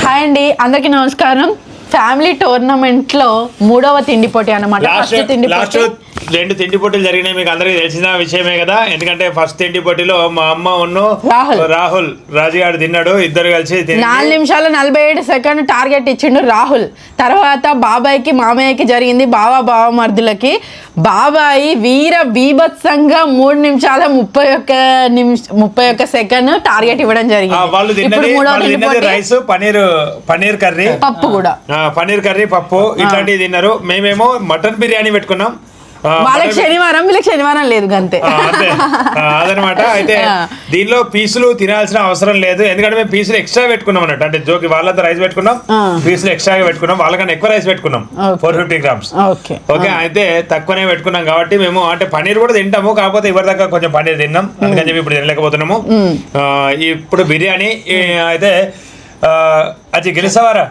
Hi అండి, అందరికీ నమస్కారం. ఫ్యామిలీ టోర్నమెంట్ లో 3వ తిండి పోటీ అన్నమాట. లాస్ట్ 2 తిండి పోటీలు జరిగినాయి, మీకు అందరికి తెలిసిన విషయమే కదా. ఎందుకంటే ఫస్ట్ తిండి పోటీలో మా అమ్మ రాహుల్ రాజుగాడు తిన్నాడు. ఇద్దరు కలిసి 4 నిమిషాల 47 సెకండ్ టార్గెట్ ఇచ్చిండు రాహుల్. తర్వాత బాబాయ్కి మామయ్యకి జరిగింది, బావమర్దులకి. బాబాయి వీర బీభత్సంగా 3 నిమిషాల 31 సెకండ్ టార్గెట్ ఇవ్వడం జరిగింది. రైస్ పన్నీర్ కర్రీ, పప్పు కూడా, పన్నీర్ కర్రీ పప్పు ఇట్లాంటివి తిన్నారు. మేమేమో మటన్ బిర్యానీ పెట్టుకున్నాం. వాళ్ళకి శనివారం, వీళ్ళకి శనివారం లేదు అంతే. అదనమాట. అయితే దీనిలో పీసులు తినాల్సిన అవసరం లేదు, ఎందుకంటే మేము పీసులు ఎక్స్ట్రా పెట్టుకున్నాం అన్నట్టు. అంటే జోకి వాళ్ళంతా రైస్ పెట్టుకున్నాం, పీసులు ఎక్స్ట్రాగా పెట్టుకున్నాం. వాళ్ళకన్నా ఎక్కువ రైస్ పెట్టుకున్నాం, 450 grams. ఓకే, అయితే తక్కువనే పెట్టుకున్నాం కాబట్టి మేము అంటే పన్నీర్ కూడా తింటాము, కాకపోతే ఇవరి దాకా కొంచెం పన్నీర్ తిన్నాం, అందుకని చెప్పి ఇప్పుడు తినలేకపోతున్నాము. ఇప్పుడు బిర్యానీ అయితే అది గెలిచేవారా?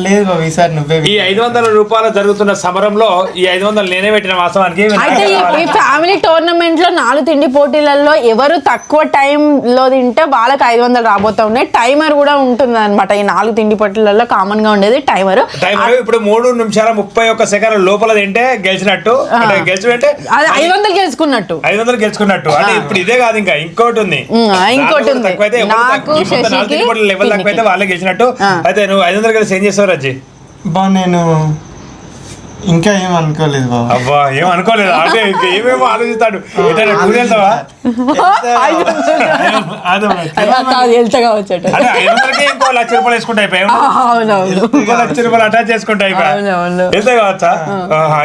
లేదు బాబు, ఈసారి నువ్వే. ఈ 500 రూపాయలు జరుగుతున్న సమరంలో ఈ 500 నేనే పెట్టిన వాస్తవానికి. అయితే ఈ ఫ్యామిలీ టోర్నమెంట్ లో 4 తిండి పోటీలలో ఎవరు తక్కువ టైం లో తింటే వాళ్ళకి 500 రాబోతా ఉన్నాయి. టైమర్ కూడా ఉంటుంది అనమాట. ఈ 4 తిండి పోటీలలో కామన్ గా ఉండేది టైమర్. ఇప్పుడు 3 నిమిషాల 31 సెకండ్ల లోపల తింటే గెలిచినట్టు, గెలిచినట్టే 500 గెలుచుకున్నట్టు. 500 గెలుచుకున్నట్టు. అంటే ఇప్పుడు ఇదే కాదు, ఇంకా ఇంకోటి ఉంది. తక్కువైతే లెవెల్ తక్కువైతే వాళ్ళే గెలిచినట్టు. అయితే నువ్వు 500 కలిసి ఏం చేస్తావు రాజీ? నేను ఇంకా ఏం అనుకోలేదు బాబు. అబ్బా, ఏం అనుకోలేదు అంటే ఏమేమో ఆలోచిస్తాడు. వెళ్తావా? ఇంకో 1,00,000 రూపాయలు వేసుకుంటా అయిపోయాయి, ఇంకో 1,00,000 రూపాయలు అటాచ్ చేసుకుంటా అయిపోయా. వెళ్తా కావచ్చా?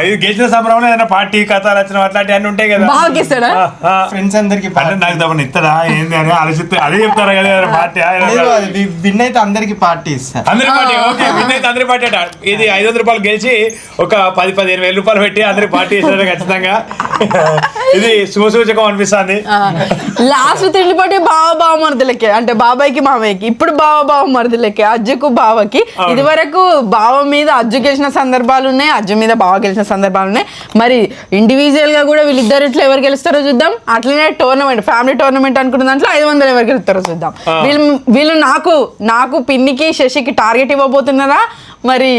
ఇది గెలిచిన సంబరంలో ఏదైనా పార్టీ కథలు వచ్చిన అట్లాంటి అన్ని ఉంటాయి కదా. ఫ్రెండ్స్ అందరికి నాకు తప్పని ఇస్తారా ఏంది అని ఆలోచిస్తే అదే చెప్తారా కదా. పార్టీ విన్ అయితే అందరికి పార్టీ ఇస్తారు. అందరి పార్టీ. ఓకే, విన్ అయితే అందరి పార్టీ అట. ఇది 500 రూపాయలు గెలిచి ఒక 10-15 వేల రూపాయలు పెట్టి అందరికి పార్టీ ఇస్తారు ఖచ్చితంగా. ఇది శుభసూచకం అనిపిస్తుంది. లాస్ట్ తిండి పోటీ బావమర్దులకే, అంటే బాబాయ్కి మామయ్యకి. ఇప్పుడు బావమర్దులకే, అజ్జుకు బావకి. ఇది వరకు బావ మీద అజ్జు గెలిచిన సందర్భాలు ఉన్నాయి, అజ్జు మీద బావ గెలిచిన సందర్భాలు ఉన్నాయి. మరి ఇండివిజువల్ గా కూడా వీళ్ళిద్దరు ఇట్లా ఎవరు గెలుస్తారో చూద్దాం. అట్లనే టోర్నమెంట్, ఫ్యామిలీ టోర్నమెంట్ అనుకున్న దాంట్లో 500 ఎవరు గెలుస్తారో చూద్దాం. వీళ్ళు నాకు పిన్నికి శశికి టార్గెట్ ఇవ్వబోతున్నారా, మరి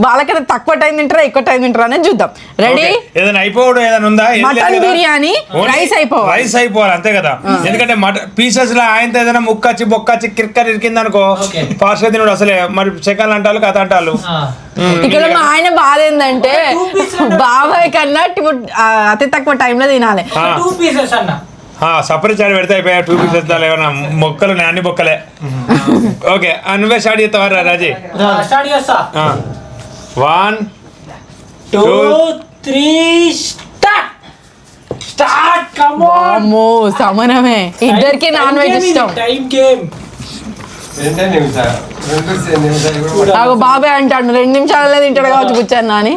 వాళ్ళకైనా తక్కువ టైం తింటారా ఎక్కువ టైం తింటారా అనేది చూద్దాం. రెడీ? ఏదైనా అయిపోవడం ఏదైనా ఉందా? మటన్ బిర్యానీ రైస్ అయిపోవాలి అంతే కదా. ఎందుకంటే పీసెస్ లో ఆయన ఏదైనా ముక్కచ్చి బొక్కచ్చి కిర్కర్ ఇరికింది అనుకో, ఫాస్ట్ గా తినడు అసలే. మరి సెకండ్ అంటారు కథ అంటారు. ఇక్కడ మా ఆయన బాధ ఏంటంటే బాబాయ్ కన్నా అతి తక్కువ టైంలో తినాలి. సపరేట్ చాడి పెడితే అయిపోయా. 2 పీసెస్ ఏమన్నా మొక్కలు అన్ని బొక్కలే. ఓకే, నువ్వే స్టార్ట్ చేస్తావా రాజీ? 1 2 3 స్టార్ట్. సమరమే, ఇద్దరికి నాన్ వెజ్ ఇష్టం. నాకు బాబాయ్ అంటాడు 2 నిమిషాలలో తింటాడు కావచ్చు కూర్చొని అని.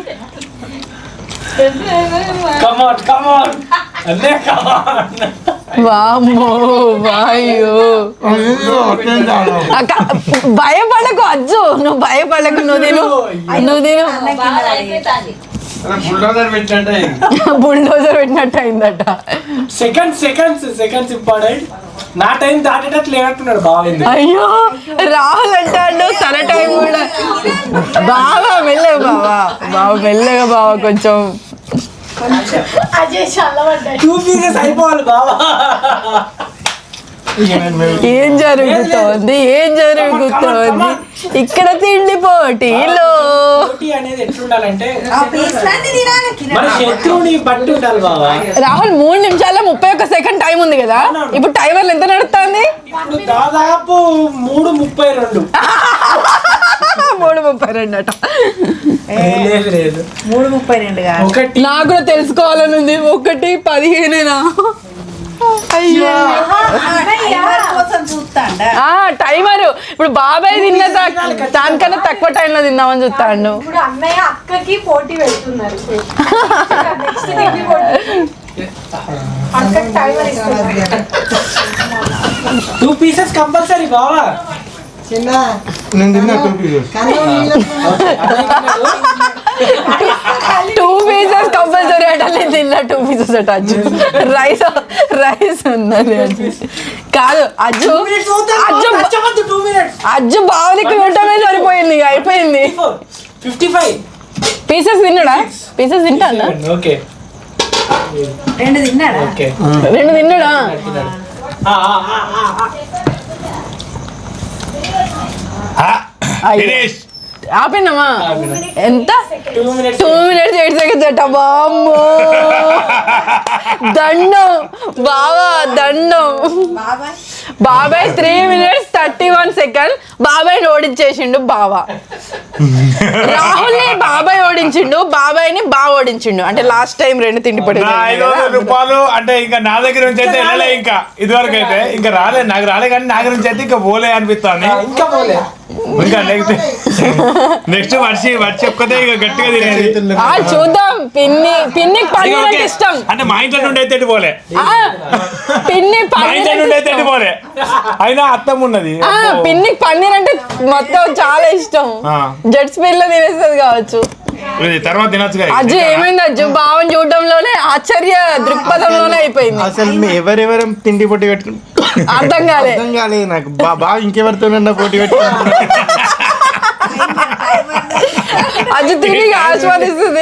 భయపడకు అజ్జు, నువ్వు భయపడకు, నువ్వు తిను. బుల్డోజర్ పెట్టినట్టు అయిందట. Seconds important. నా టైం దాటేటట్లు లేనట్టున్నాడు బాగా. అయ్యో, రాహుల్ అంటాడు తన టైం కూడా. బాగా మెల్లగా మెల్లగా బావా, కొంచెం అయిపోవాలి బాబా. ఏం జరుగుతోంది ఇక్కడ తిండి పోటీలో? అనేది ఎట్లుండాలంటే బట్టి ఉండాలి బాబా. రాహుల్ 3 నిమిషాల 31 సెకండ్ టైం ఉంది కదా. ఇప్పుడు టైమర్లు ఎంత నడుస్తుంది? దాదాపు 3:32. 3:32 అట. లేదు 3:32. నాకు కూడా తెలుసుకోవాలని ఉంది. 1:15. టైమర్ ఇప్పుడు బాబాయ్ తిన్న దానికన్నా తక్కువ టైంలో తిందామని చూస్తాడు. అన్నయ్య అక్కకి పోటీ పెడుతున్నారు. 2 pieces కంపల్సరీ బావా. నేను తిన్నా 2 pieces. 2 pieces కంపల్సరీ అట్లా తిన్నా. 2 pieces అట. అజ్జు రైస్ ఉన్నది కాదు. అజ్జు బావనికి 100 అయిపోయింది ఇక అయిపోయింది 55. పీసెస్ తిన్నాడా పీసెస్ తింటా ఓకే రెండు తిన్నాడా ఓకే. రెండు తిన్నాడా అయ్యో. ఫినిష్. ఆపినామా ఎంత 2 minutes. 2 minutes 8 seconds అట్ట బామ్మో దండం బావా దండం బాబాయ్ 3 minutes 31 seconds బాబాయ్ని ఓడించేసిండు బావా రాహుల్ని బాబాయ్ ఓడించిండు బాబాయ్ని బావ ఓడించిండు అంటే లాస్ట్ టైం రెండు తిండి పడి నా 500 రూపాయలు అంటే ఇంకా నా దగ్గర నుంచి అయితే వెళ్ళలే ఇంకా ఇదివరకు అయితే ఇంకా రాలే నాకు రాలే కానీ నా దగ్గర నుంచి అయితే ఇంకా పోలే అనిపిస్తుంది ఇంకా పోలే. ఇంకా నెక్స్ట్ వర్షి ఒక్కతే ఇక గట్టిగా తినేది చూద్దాం పిన్నికి ఇక పన్నీర్ ఓకే. అంటే ఇష్టం అంటే మా ఇంట్లో నుండి అయితే ఎటు పోలే పిన్ని మా పన్నీర్ ఇంట్లో అంటే నుండి అయితే ఇష్టం. ఎటు పోలే అయినా అత్తం ఉన్నది పిన్నికి పన్నీర్ అంటే మొత్తం చాలా ఇష్టం ఆ. జెట్ స్పీడ్ లో తినేస్తుంది కావచ్చు ఇది తర్వాత తినొచ్చు కదా. అజ్జు ఏమైంది అజ్జు భావం చూడడంలోనే ఆశ్చర్య దృక్పథంలోనే అయిపోయింది అసలు మీ ఎవరెవరం తిండి పోటీ పెట్టుకుని అర్థం కాలే అర్థం కాలేదు నాకు బాబా ఇంకెవరితోనన్నా పోటీ పెట్టుకుని అజ్జు తిని ఆస్వాదిస్తుంది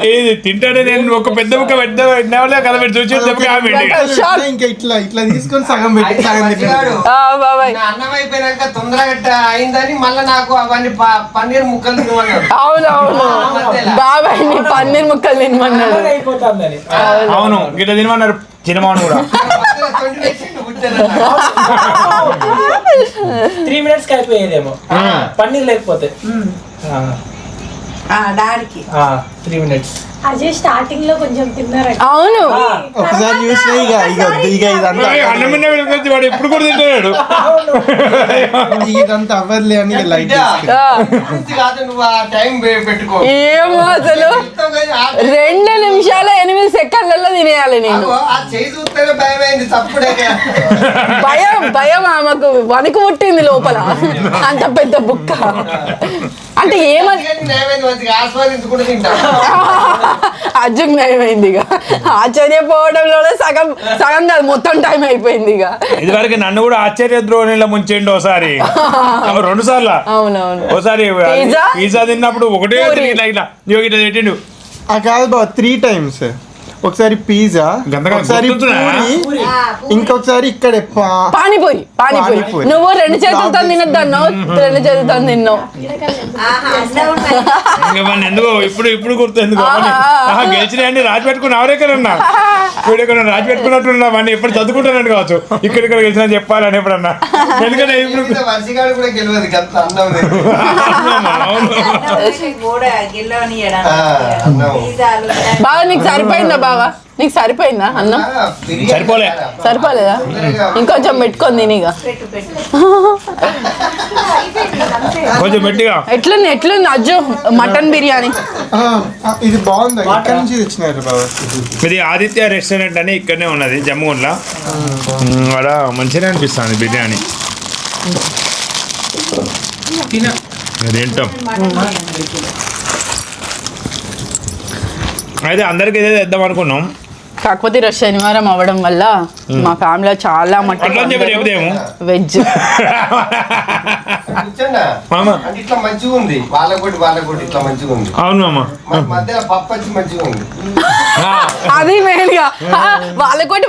ఇది తింటాడే నేను ఒక పెద్ద ముక్క పెట్టినా కథ పెట్టి చూసి ఇంకా ఇట్లా తీసుకొని సగం పెట్టి సగం తిన్నాడు బాబాయ్ నా అన్నం అయిపోయినాక తొందరగా అయిందని మళ్ళీ నాకు అవన్నీ పన్నీర్ ముక్కలు తినమన్నాడు. అవునవును బాబాయ్ ని పన్నీర్ ముక్కలు తినమన్నాడు అయిపోతుందని. అవును గిట్ల తినమన్నారు చిన్నమాను కూడా మధ్యలో తొండి వేసిండు కూర్చొని. 3 minutes కి అయిపోయేదేమో పన్నీర్ లేకపోతే డాడీకి 3 minutes. అజయ్ స్టార్టింగ్ లో కొంచెం తిన్నారట అవును ఒకసారి చూసినా ఇక ఇదంతా అన్నం మీద వెళ్ళి వాడు ఎప్పుడు కూడా తింటున్నాడు ఇదంతా అవ్వదులే అని లైట్ ఆ, గురించి కాదు నువ్వు ఆ టైం పెట్టుకో. ఏమో అసలు మొత్తం కానీ 2 నిమిషాలు 8 సెకండ్లలో తినేయాలి నేను ఆ చేయి చూస్తేనే భయమైంది తప్పుడే. భయం ఆమెకు వణుకు పుట్టింది లోపల అంత పెద్ద బుక్క అంటే ఏమని ఏమైంది మంచిగా ఆస్వాదించుకుంటూ తింటా. అజ్జుకు నయమైంది ఇక ఆశ్చర్యపోవడంలోనే సగం సగం కాదు మొత్తం టైం అయిపోయింది ఇక ఇదివరకు నన్ను కూడా ఆశ్చర్య ద్రోణిలో ముంచిండు ఒకసారి 2 సార్లు అవునవును ఒకసారి పిజ్జా? పిజ్జా తిన్నప్పుడు ఒకటే పూరి. ఇట్లా ఇట్లా పెట్టిండు కాదు బాబు 3 times ఒకసారి పిజ్జా గంతగా ఒకసారి గుర్తుందా? పూరి ఇంకొకసారి ఇక్కడ పానీపూరి పానీపూరి. నువ్వు 2 చేతులతో తినద్దు అన్నావు 2 చేతులతో తిన్నావు ఇంకా మన ఎందుకో ఇప్పుడు గుర్తు ఎందుకు గెలిచినాయని రాజు పెట్టుకుని ఎవరెక్కడన్నా ఇప్పుడు ఎక్కడ రాజు పెట్టుకున్నట్టున్నా వాడిని ఎప్పుడు చదువుకుంటానని కావచ్చు ఇక్కడ గెలిచినా చెప్పాలని ఎప్పుడన్నా ఎందుకంటే ఇప్పుడు వర్షిగాడు కూడా గెలవదు గంత అన్నం లేదు. అవును. అన్నం బాగా నీకు సరిపోయిందా బాగా నీకు సరిపోయిందా అన్నం బిర్యానీ సరిపోలే. కదా. సరిపోలేదా ఇంకొంచెం పెట్టుకొని తినిగా కొంచెం గట్టిగా ఎట్లుంది అజ్జు మటన్ బిర్యానీ ఇది బాగుంది ఎక్కడి నుంచి తెచ్చినారు బాబా ఇది ఆదిత్య రెస్టారెంట్ అని ఇక్కడనే ఉన్నది జమ్మూర్లో అక్కడ మంచిగా అనిపిస్తుంది బిర్యానీ అదేంటాం అయితే అందరికి ఇదే తెద్దాం అనుకున్నాం కాకపోతే ఈరోజు శనివారం అవ్వడం వల్ల మా ఫ్యామిలీలో చాలా అట్లా అని చెప్పి చెబుదేమో వెజ్ కూర్చోండా? మామ అంటే ఇట్లా మంచిగా ఉంది వాళ్ళకొట్టి ఇట్లా మంచిగా ఉంది అవును మామ మరి మధ్యలో పప్పు వచ్చి మంచిగా ఉంది. అది మెయిన్ గా వాళ్ళకోటి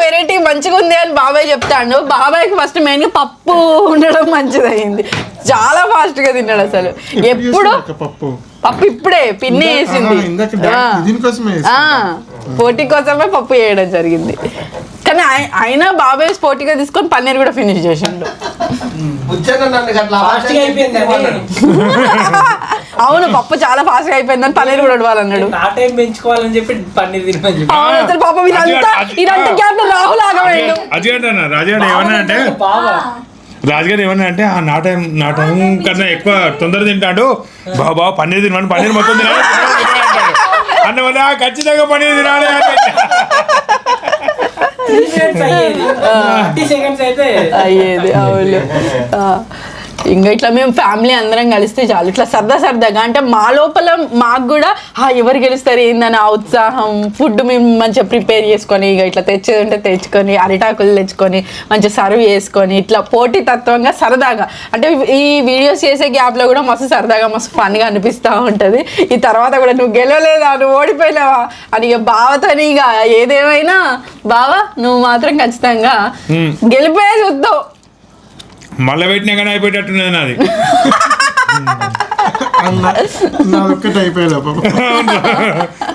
వెరైటీ మంచిగా ఉంది అని బాబాయ్ చెప్తాడు బాబాయ్కి ఫస్ట్ మెయిన్ గా పప్పు ఉండడం మంచిది అయింది చాలా ఫాస్ట్ గా తిన్నాడు అసలు ఎప్పుడు పప్పు పప్పు ఇప్పుడే పిన్ని వేసింది దీనికోసమే ఆ, పోటీ కోసమే పప్పు వేయడం జరిగింది కానీ అయినా బాబాయ్ పోటీగా తీసుకొని పన్నీర్ కూడా ఫినిష్ చేసిండు కూర్చొని నన్ను అట్లా Fast గా అయిపోయింది అది. అవును పప్పు చాలా ఫాస్ట్ గా అయిపోయిందని పన్నీర్ కూడా ఉడవాలన్నాడు నా టైం పెంచుకోవాలని చెప్పి పన్నీర్ తినమని చెప్పి అవును అసలు పాపం ఇదంతా గ్యాప్ లో రాహుల్ ఆగవేయండు రాజుగారు ఏమన్నా అంటే బావా రాజుగారు ఏమన్నా అంటే నా టైం కన్నా ఎక్కువ తొందర తింటాడు బాబా పన్నీర్ తినమని పన్నీర్ మొత్తం తినాలి అన్న వల్ల ఖచ్చితంగా పన్నీర్ తినాలి అని 3 minutes అయ్యేది 30 seconds అయితే అయ్యేది అవును ఆ. ఇంకా ఇట్లా మేము ఫ్యామిలీ అందరం కలిస్తే చాలు, ఇట్లా సరదాగా అంటే మా లోపల మాకు కూడా ఎవరు గెలుస్తారు ఏందని ఆ ఉత్సాహం. ఫుడ్ మేము మంచిగా ప్రిపేర్ చేసుకొని ఇక ఇట్లా తెచ్చేది ఉంటే తెచ్చుకొని అరిటాకులు తెచ్చుకొని మంచిగా సర్వ్ చేసుకొని ఇట్లా పోటీ తత్వంగా సరదాగా అంటే ఈ వీడియోస్ చేసే గ్యాప్లో కూడా మస్తు సరదాగా మస్తు ఫన్గా అనిపిస్తూ ఉంటుంది. ఈ తర్వాత కూడా నువ్వు గెలవలేదా, నువ్వు ఓడిపోయినావా అని ఇక బావతోని ఇక ఏదేమైనా బావా నువ్వు మాత్రం ఖచ్చితంగా గెలిపే చూస్తావు. మళ్ళీ పెట్టినా కానీ అయిపోయేటట్టున్నది నాది. ఒక్కటి అయిపోయా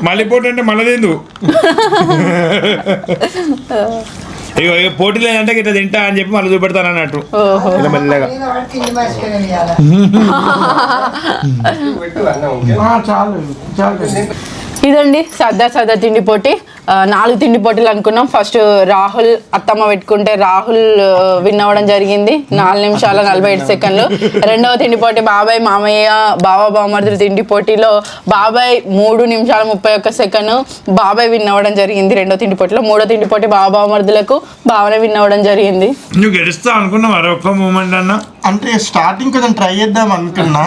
మళ్ళీ పోటీ అంటే మళ్ళీ తిందు. ఇక పోటీ లేదంటే ఇట్లా తింటా అని చెప్పి మళ్ళీ చూపెడతాను అన్నట్టు ఇలా మెల్లగా. ఇదండి సరదా తిండి పోటీ. 4 తిండి పోటీలు అనుకున్నాం. ఫస్ట్ రాహుల్ అత్తమ్మ పెట్టుకుంటే రాహుల్ విన్ అవ్వడం జరిగింది 4 నిమిషాల 47 సెకండ్లు. రెండవ తిండి పోటీ బాబాయ్ మామయ్య బావమరుదులు తిండి పోటీలో బాబాయ్ 3 నిమిషాల 31 సెకండ్ బాబాయ్ విన్ అవ్వడం జరిగింది రెండో తిండి పోటీలో. మూడో తిండి పోటీ బావమరుదులకు బావనే విన్ అవ్వడం జరిగింది. నువ్వు గెలుస్తా అనుకున్నావు మరో ఒక్క మూమెంట్ అన్న? అంటే స్టార్టింగ్ కొంచెం ట్రై చేద్దాం అనుకున్నా,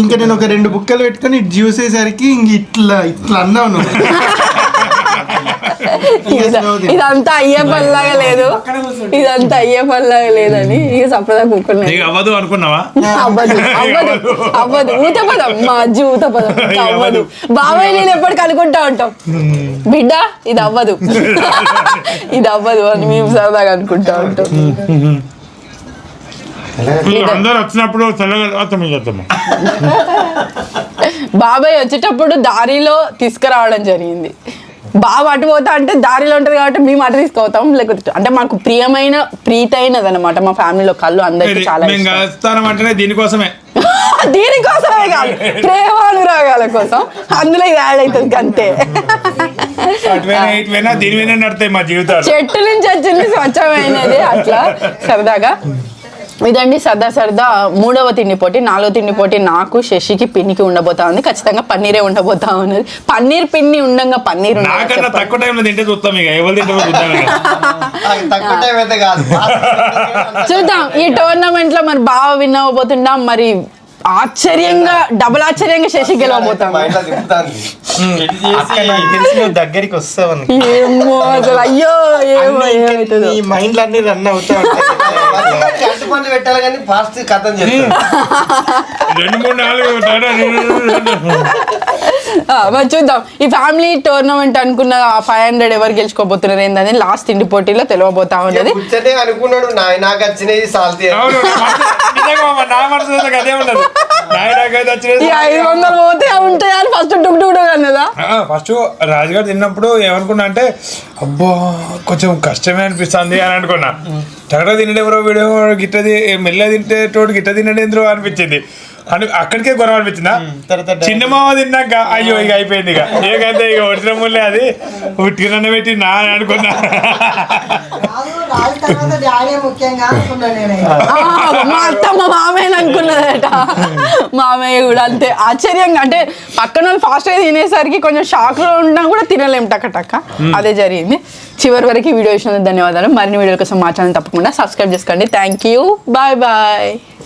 ఇంకా నేను ఒక 2 బుక్కలు పెట్టుకొని ఇటు చూసేసరికి ఇంక ఇట్లా అన్నావు నువ్వు. ఇదంతా అయ్యే పనిలాగా లేదు, ఇదంతా అయ్యే పనిలాగా లేదని ఇక సపదా కూకున్నాయి. అవ్వదు అనుకున్నావా? అవ్వదు ఊతపదం మా అజ్జి ఊతపదం అవ్వదు. బాబాయ్ నేను ఎప్పటికీ అనుకుంటా ఉంటాం బిడ్డ ఇది అవ్వదు అని మేము సరదాగా అనుకుంటా ఉంటాం. అందరు వచ్చినప్పుడు బాబాయ్ వచ్చేటప్పుడు దారిలో తీసుకురావడం జరిగింది. బాబు అటు పోతా అంటే దారిలో ఉంటుంది కాబట్టి మేము అటు తీసుకుపోతాం, లేకపోతే అంటే మాకు ప్రీతైనది అనమాట మా ఫ్యామిలీలో కళ్ళు అందరికి చాలా అంటే దీనికోసమే కాదు ప్రేమానురాగాల కోసం అందులో ఇది యాడ్ అవుతుంది అంతే. దీని నడతాయి మా జీవితాలు. చెట్టు నుంచి వచ్చింది స్వచ్ఛమైనది అట్లా సరదాగా. ఇదండి సరదా మూడవ తిండి పోటీ. 4వ తిండి పోటీ నాకు శశికి పిన్నికి ఉండబోతా ఉంది. ఖచ్చితంగా పన్నీరే ఉండబోతా ఉన్నది. పన్నీర్ పిన్ని ఉండగా పన్నీర్ తక్కువ టైంలో తింటే చూస్తాం ఇక ఎవరు చూద్దాం. ఈ టోర్నమెంట్ లో మరి బాగా విన్ అవ్వబోతున్నాం. మరి ఆశ్చర్యంగా డబుల్ ఆశ్చర్యంగా శశి గెలవబోతాం. దగ్గరికి వస్తావు ఏమో అసలు అయ్యో ఏమో ఏమవుతుందో మైండ్ లో అన్ని రన్ అవుతా పెట్టాలి కానీ ఫాస్ట్ కథం చేస్తాను. 2-3-4 మరి చూద్దాం. ఈ ఫ్యామిలీ టోర్నమెంట్ అనుకున్న 500 ఎవరు గెలుచుకోబోతున్నారు ఏందని లాస్ట్ తిండి పోటీలో తెలియబోతా ఉన్నది. అనుకున్నాడు నాకు వచ్చినవి సాల్తీ 500 పోతే ఉంటాయి అని ఫస్ట్ డుక్ అన్నదా. ఫస్ట్ రాజుగారు తిన్నప్పుడు ఏమనుకున్నా అంటే అబ్బా కొంచెం కష్టమే అనిపిస్తుంది అని అనుకున్నా. చక్కగా తినడే ఎవరో వీడియో గిట్టది మెల్ల తింటేటోడు గిట్ట తినడేంద్రో అనిపించింది. అక్కడికే గొడవ అనిపించిందా? చిన్న మామ తిన్నాక అయ్యో ఇక అయిపోయింది ఇక ఏకంటే ఇక వచ్చిన ముళ్ళే అది ఉట్టిన పెట్టి నా అనుకున్నా. మా అత్తమ్మ మామయ్య అనుకున్నదట. మామయ్య కూడా అంతే ఆశ్చర్యంగా అంటే పక్కన వాళ్ళు ఫాస్ట్గా తినేసరికి కొంచెం షాక్లో ఉన్నా కూడా తినలేం టక్క అదే జరిగింది. చివరి వరకు వీడియో చూసినందుకు ధన్యవాదాలు. మరిన్ని వీడియోల కోసం మా ఛానల్ తప్పకుండా సబ్స్క్రైబ్ చేసుకోండి. Thank you, bye.